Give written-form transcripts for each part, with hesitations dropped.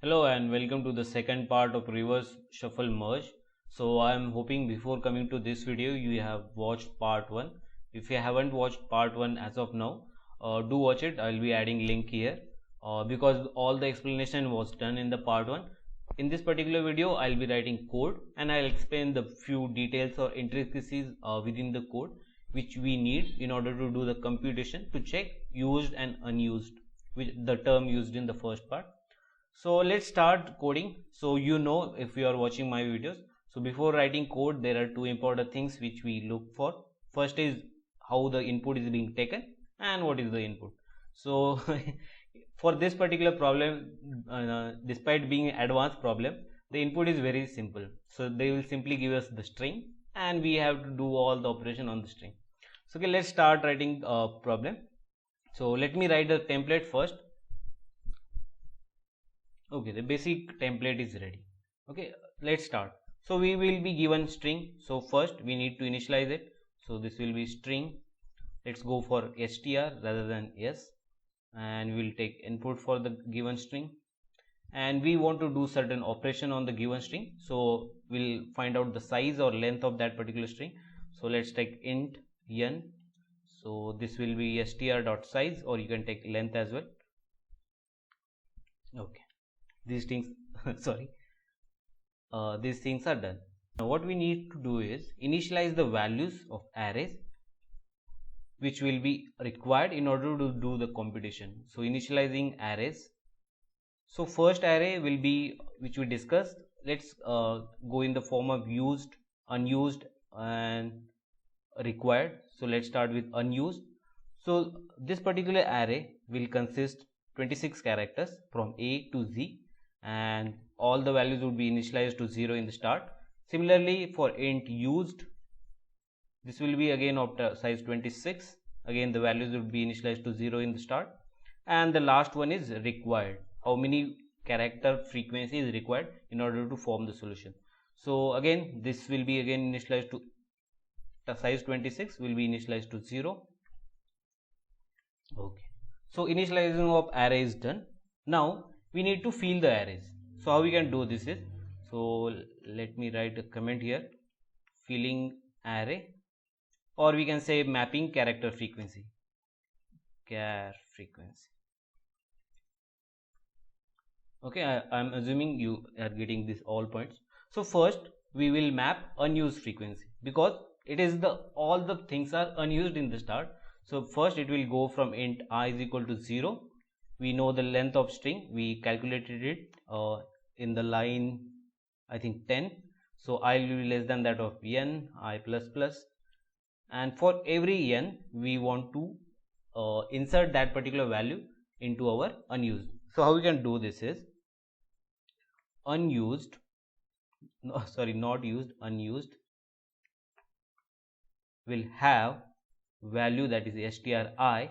Hello and welcome to the second part of reverse shuffle merge. So I am hoping before coming to this video you have watched part 1. If you haven't watched part 1 as of now, do watch it. I will be adding link here because all the explanation was done in the part 1. In this particular video I will be writing code and I will explain the few details or intricacies within the code which we need in order to do the computation to check used and unused, which the term used in the first part. So let's start coding. So if you are watching my videos, so before writing code there are two important things which we look for. First is how the input is being taken and what is the input. So for this particular problem, despite being an advanced problem, the input is very simple. So they will simply give us the string and we have to do all the operation on the string. So okay, let's start writing a problem. So let me write the template first. Okay, the basic template is ready. Okay, let's start. So we will be given string. So first we need to initialize it. So this will be string. Let's go for str rather than s, and we'll take input for the given string, and we want to do certain operation on the given string. So we'll find out the size or length of that particular string. So let's take int n. So this will be str.size, or you can take length as well. Okay, these things these things are done. Now what we need to do is initialize the values of arrays which will be required in order to do the computation. So initializing arrays. So first array will be, which we discussed, let's go in the form of used, unused and required. So let's start with unused. So this particular array will consist 26 characters from A to Z, and all the values would be initialized to 0 in the start. Similarly for int used, this will be again of size 26. Again the values would be initialized to 0 in the start. And the last one is required. How many character frequency is required in order to form the solution. So again this will be again initialized to the size 26 will be initialized to 0. Okay. So initializing of array is done. Now we need to fill the arrays. So how we can do this is, so let me write a comment here, filling array, or we can say mapping character frequency. Char frequency. Okay, I am assuming you are getting this all points. So first we will map unused frequency because it is all the things are unused in the start. So first it will go from int I is equal to 0. We know the length of string, we calculated it in the line I think 10. So I will be less than that of n, I plus plus, and for every n we want to insert that particular value into our unused. So how we can do this is unused, not used, unused will have value that is stri.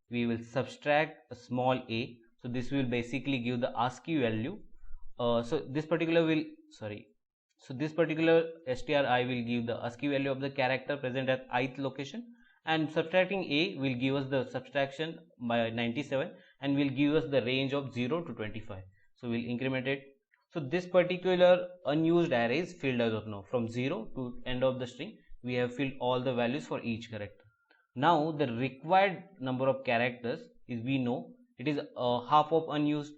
We will subtract a small a, so this will basically give the ASCII value. So this particular stri will give the ASCII value of the character present at ith location, and subtracting a will give us the subtraction by 97 and will give us the range of 0 to 25. So we'll increment it. So this particular unused array is filled as of now. From 0 to end of the string we have filled all the values for each character. Now the required number of characters is, we know it is half of unused,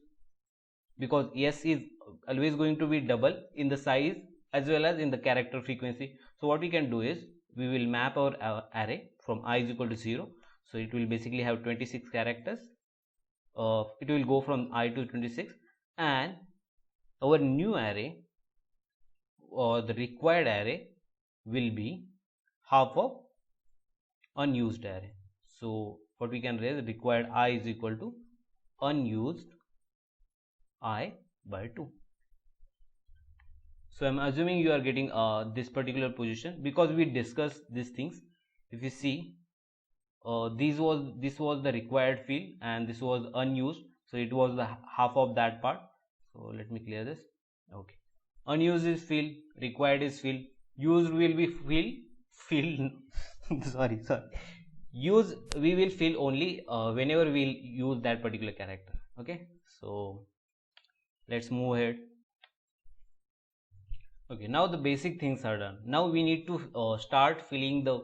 because s is always going to be double in the size as well as in the character frequency. So what we can do is we will map our array from I is equal to 0. So it will basically have 26 characters. It will go from I to 26, and our new array or the required array will be half of unused array. So what we can raise, required I is equal to unused I by 2. So I am assuming you are getting this particular position because we discussed these things. If you see, this was the required field and this was unused, so it was the half of that part. So let me clear this. Okay, unused is filled, required is filled, used will be filled sorry use we will fill only whenever we'll use that particular character. Okay, so Let's move ahead. Okay, now the basic things are done. Now we need to start filling the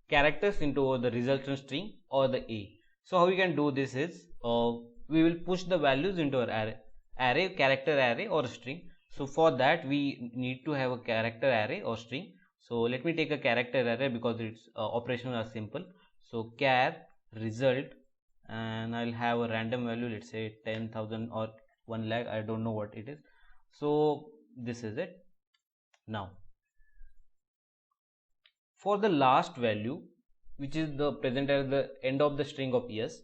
characters into the resultant string or the A. So how we can do this is we will push the values into our array, character array or string. So for that we need to have a character array or string. So let me take a character array because its operations are simple. So char result, and I'll have a random value, let's say 10,000 or 1 lakh, I don't know what it is. So this is it. Now for the last value, which is the present at the end of the string of yes,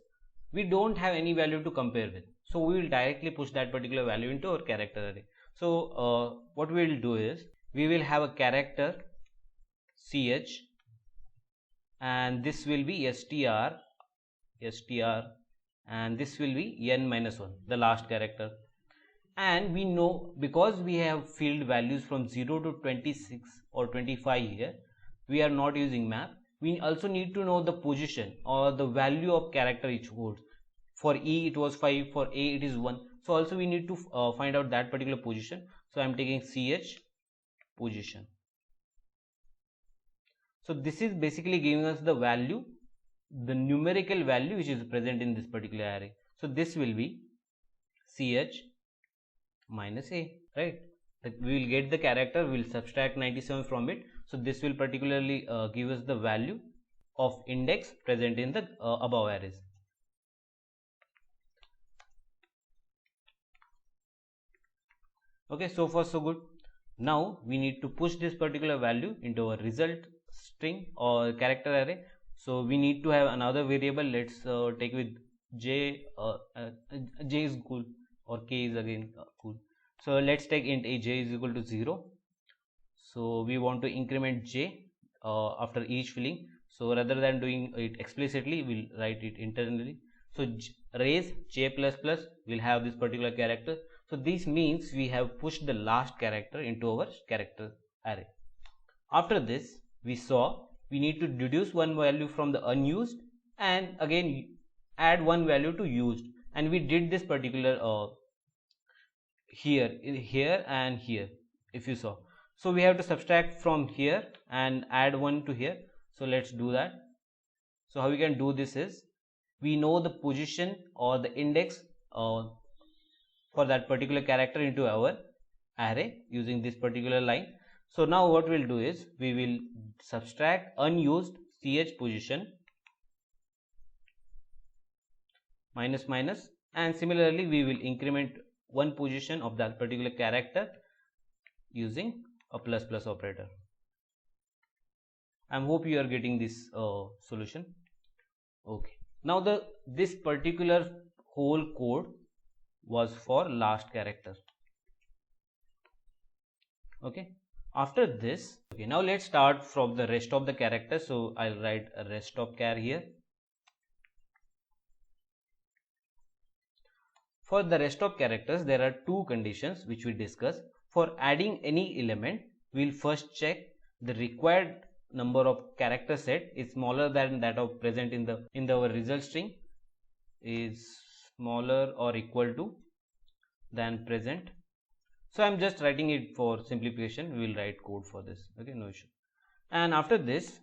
we don't have any value to compare with, so we will directly push that particular value into our character array. So what we will do is we will have a character ch, and this will be str, and this will be n-1, the last character. And we know, because we have filled values from 0 to 26 or 25 here, we are not using map. We also need to know the position or the value of character each holds. For E it was 5, for A it is 1. So also we need to find out that particular position. So I am taking ch position. So this is basically giving us the value, the numerical value which is present in this particular array. So this will be ch minus a, right? We will get the character, we will subtract 97 from it. So this will particularly give us the value of index present in the above arrays. Okay, so far so good. Now we need to push this particular value into a result string or character array. So we need to have another variable. Let's take with j. J is cool, or k is again cool. So let's take int a, j is equal to 0. So we want to increment j after each filling. So rather than doing it explicitly, we'll write it internally. So raise j plus plus will have this particular character. So this means we have pushed the last character into our character array. After this, we saw we need to deduce one value from the unused and again add one value to used, and we did this particular here and here, if you saw. So we have to subtract from here and add one to here. So let's do that. So how we can do this is, we know the position or the index for that particular character into our array using this particular line. So now what we'll do is we will subtract unused ch position minus minus, and similarly we will increment one position of that particular character using a plus plus operator. I hope you are getting this solution. Okay, now this particular whole code was for last character. Okay, after this, okay, now let's start from the rest of the characters. So I'll write a rest of char here. For the rest of characters, there are two conditions which we discuss. For adding any element, we'll first check the required number of character set is smaller than that of present in our result string, is smaller or equal to than present. So I'm just writing it for simplification. We will write code for this. Okay, no issue. And after this,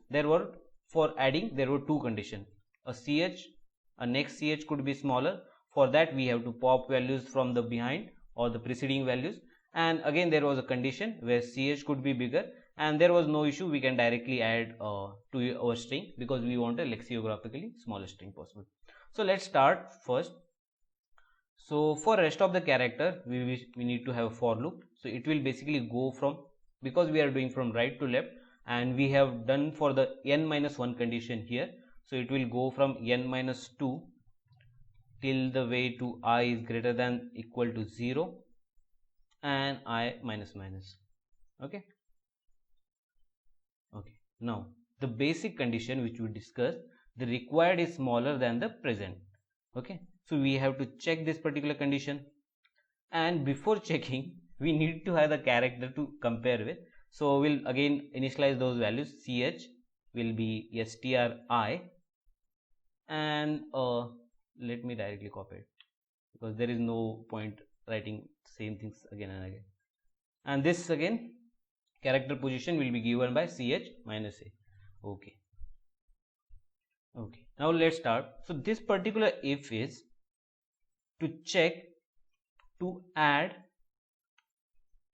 for adding there were two conditions. A next ch could be smaller. For that we have to pop values from the behind or the preceding values, and again there was a condition where ch could be bigger, and there was no issue. We can directly add to our string because we want a lexicographically smaller string possible. So let's start first. So for rest of the character, we need to have a for loop. So it will basically go from, because we are doing from right to left, and we have done for the n-1 condition here. So it will go from n-2 till the way to I is greater than equal to 0 and I minus minus. Okay. Okay. Now the basic condition which we discussed, the required is smaller than the present. Okay. So we have to check this particular condition, and before checking we need to have the character to compare with. So we'll again initialize those values. Ch will be stri, and let me directly copy it because there is no point writing same things again and again. And this again character position will be given by ch minus a. Okay. Now let's start. So this particular if is to check to add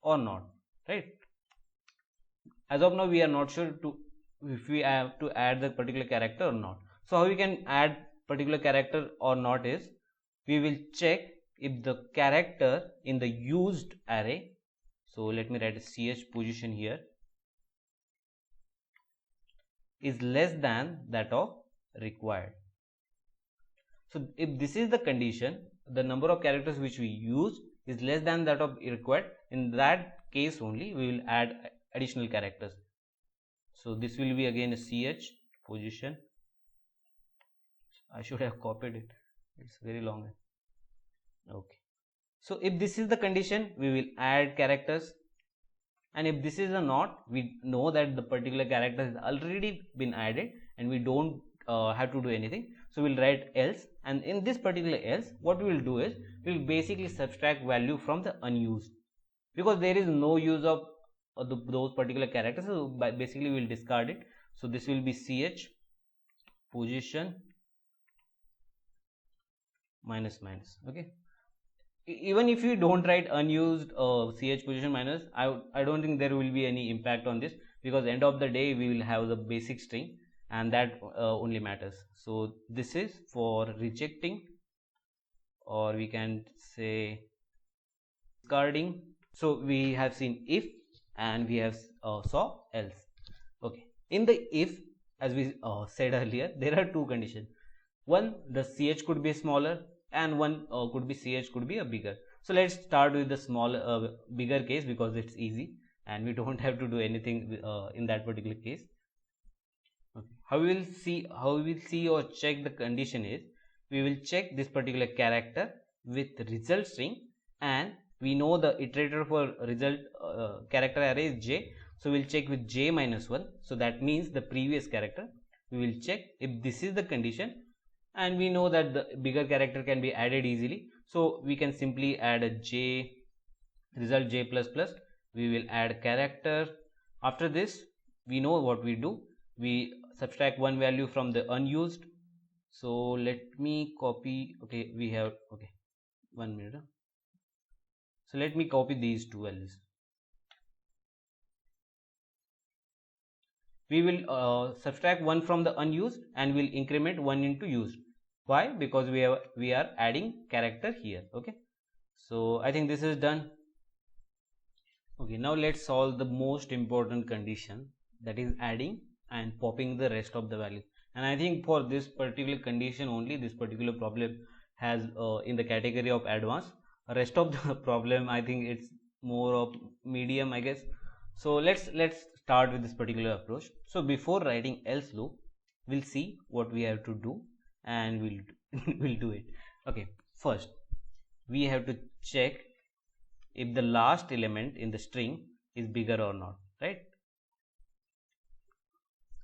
or not, right? As of now we are not sure if we have to add the particular character or not. So how we can add particular character or not is, we will check if the character in the used array, so let me write a ch position here, is less than that of required. So if this is the condition, the number of characters which we use is less than that of required, in that case only we will add additional characters. So this will be again a ch position. I should have copied it, it's very long. Okay, so if this is the condition, we will add characters, and if this is a not, we know that the particular character has already been added and we don't have to do anything. So we'll write else, and in this particular else what we will do is, we will basically subtract value from the unused, because there is no use of those particular characters, so basically we will discard it. So this will be ch position minus minus. Okay, even if you don't write unused ch position minus, I don't think there will be any impact on this, because end of the day we will have the basic string, and that only matters. So this is for rejecting, or we can say discarding. So we have seen if, and we have saw else. Okay, in the if, as we said earlier, there are two conditions. One, the ch could be smaller, and one could be ch could be a bigger. So let's start with the small bigger case, because it's easy and we don't have to do anything in that particular case. Okay. How we will see or check the condition is, we will check this particular character with result string, and we know the iterator for result character array is j, so we'll check with j minus 1, so that means the previous character. We will check if this is the condition, and we know that the bigger character can be added easily, so we can simply add a j result j plus plus. We will add character. After this, we know what we do, we subtract one value from the unused. So let me copy, okay, we have, okay, 1 minute. So let me copy these two values. We will subtract one from the unused and will increment one into used. Why? Because we are adding character here. Okay, so I think this is done. Okay, now let's solve the most important condition, that is adding and popping the rest of the values. And I think for this particular condition only, this particular problem has in the category of advanced. Rest of the problem, I think it's more of medium, I guess. So let's start with this particular approach. So before writing else loop, we'll see what we have to do, and we'll do it. Okay, first we have to check if the last element in the string is bigger or not, right?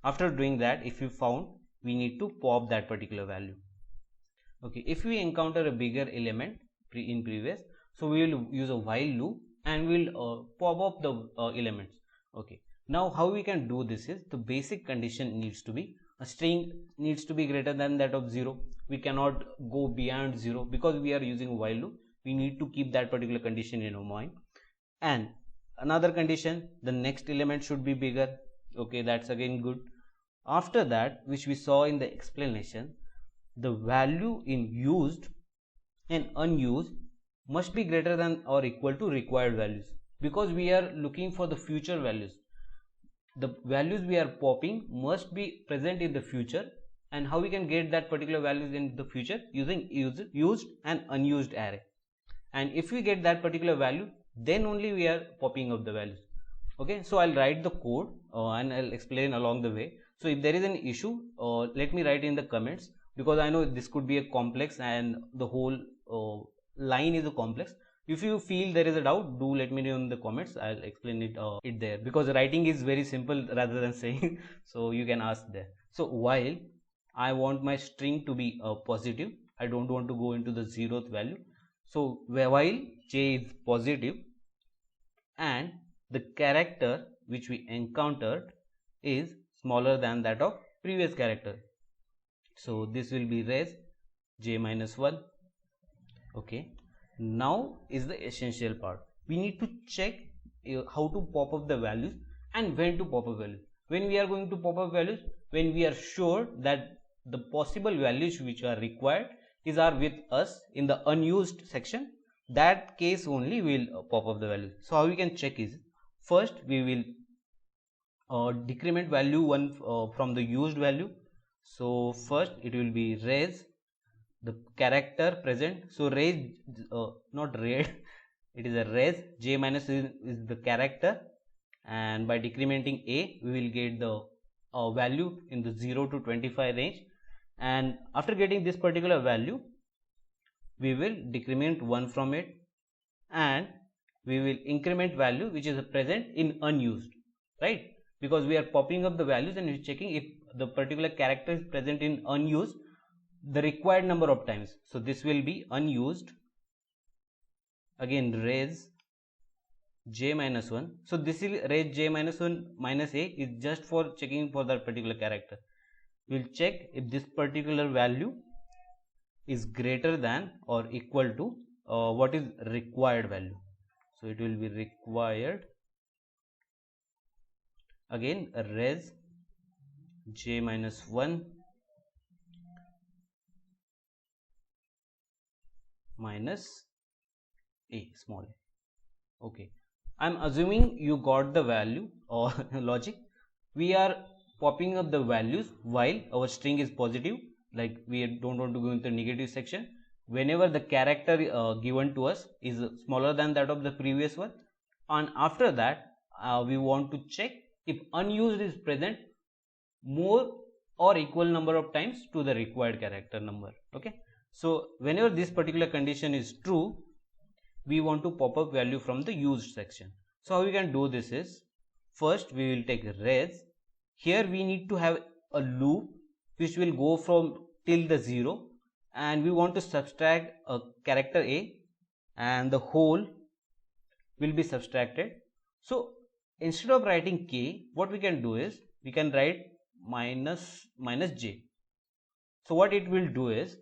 After doing that, if we found, we need to pop that particular value. Okay, if we encounter a bigger element in previous, so we will use a while loop and we'll pop up the elements. Okay, now how we can do this is, the basic condition needs to be, a string needs to be greater than that of 0. We cannot go beyond 0 because we are using a while loop. We need to keep that particular condition in our mind. And another condition, the next element should be bigger. Okay, that's again good. After that, which we saw in the explanation, the value in used and unused must be greater than or equal to required values, because we are looking for the future values. The values we are popping must be present in the future, and how we can get that particular values in the future? Using used and unused array. And if we get that particular value, then only we are popping up the values. Okay, so I'll write the code and I'll explain along the way. So if there is an issue, let me write in the comments, because I know this could be a complex and the whole line is a complex. If you feel there is a doubt, do let me know in the comments. I'll explain it there, because writing is very simple rather than saying. So you can ask there. So while I want my string to be positive, I don't want to go into the 0th value. So while j is positive and the character which we encountered is smaller than that of previous character, so this will be res j minus 1. Okay, now is the essential part. We need to check how to pop up the values and when to pop up values. When we are going to pop up values, when we are sure that the possible values which are required are with us in the unused section, that case only will pop up the values. So how we can check is, first we will decrement value 1 from the used value. So first it will be res the character present. So res not res it is a res j minus is the character, and by decrementing a we will get the value in the 0 to 25 range, and after getting this particular value we will decrement 1 from it and we will increment value which is present in unused, right? Because we are popping up the values and we're checking if the particular character is present in unused the required number of times. So this will be unused, again res j minus 1. So this is res j minus 1 minus a is just for checking for that particular character. We'll check if this particular value is greater than or equal to what is required value. So it will be required, again res j minus 1 minus a small a. Okay, I'm assuming you got the value or logic. We are popping up the values while our string is positive, like we don't want to go into the negative section. Whenever the character given to us is smaller than that of the previous one, and after that we want to check if unused is present more or equal number of times to the required character number. Okay, so whenever this particular condition is true, we want to pop up value from the used section. So how we can do this is, first we will take res. Here we need to have a loop which will go from till the 0, and we want to subtract a character a and the whole will be subtracted. So instead of writing k, what we can do is we can write minus j. So what it will do is,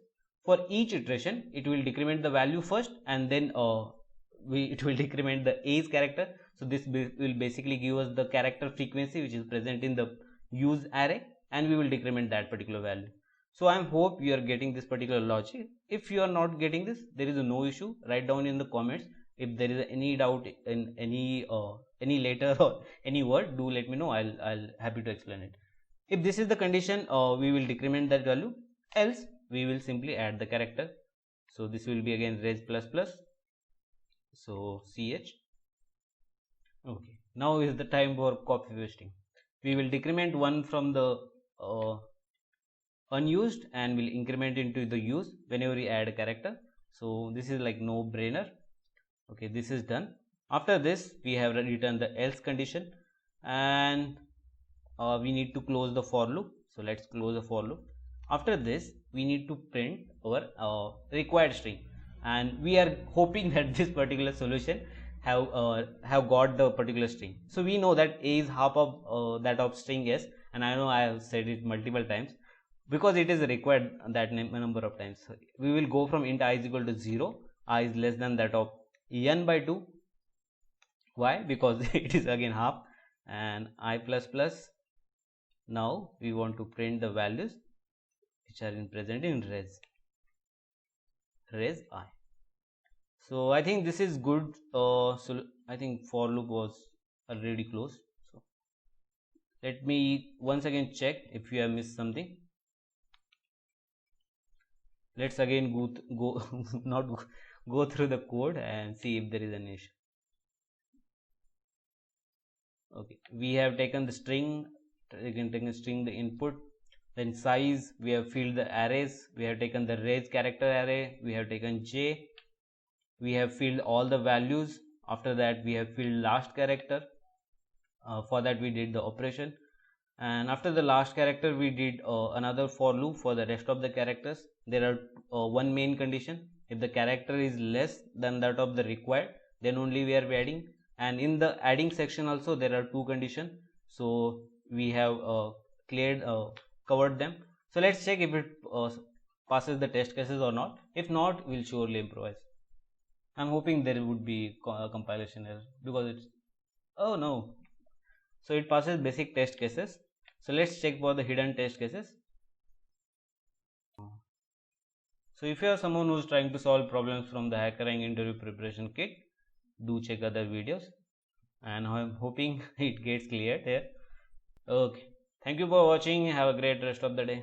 for each iteration it will decrement the value first and then it will decrement the a's character. So this will basically give us the character frequency which is present in the use array, and we will decrement that particular value. So I hope you are getting this particular logic. If you are not getting this, there is no issue. Write down in the comments. If there is any doubt in any letter or any word, do let me know. I'll happy to explain it. If this is the condition, we will decrement that value. Else we will simply add the character. So this will be again res plus plus. So ch. Okay. Now is the time for copy pasting. We will decrement 1 from the unused and will increment into the use whenever we add a character. So this is like no brainer. Okay, this is done. After this we have written the else condition, and we need to close the for loop. So let's close the for loop. After this we need to print our required string, and we are hoping that this particular solution have got the particular string. So we know that a is half of that of string s, and I know I have said it multiple times because it is required that number of times. So we will go from int I is equal to 0, I is less than that of n by 2. Why? Because it is again half, and I plus plus. Now we want to print the values which are present in res I. So I think this is good. So I think for loop was already closed. So let me once again check if you have missed something. Let's again go not go through the code and see if there is an issue. Okay, we have taken the string, taken string the input, then size we have filled the arrays, we have taken the res character array, we have taken j, we have filled all the values. After that we have filled last character. For that we did the operation, and after the last character we did another for loop for the rest of the characters. There are one main condition. If the character is less than that of the required, then only we are adding. And in the adding section also there are two conditions, so we have covered them. So let's check if it passes the test cases or not. If not, we'll surely improvise. I'm hoping there would be compilation error because it's, oh no, so it passes basic test cases. So let's check for the hidden test cases. So if you are someone who's trying to solve problems from the HackerRank interview preparation kit, do check other videos, and I'm hoping it gets cleared here. Okay, thank you for watching. Have a great rest of the day.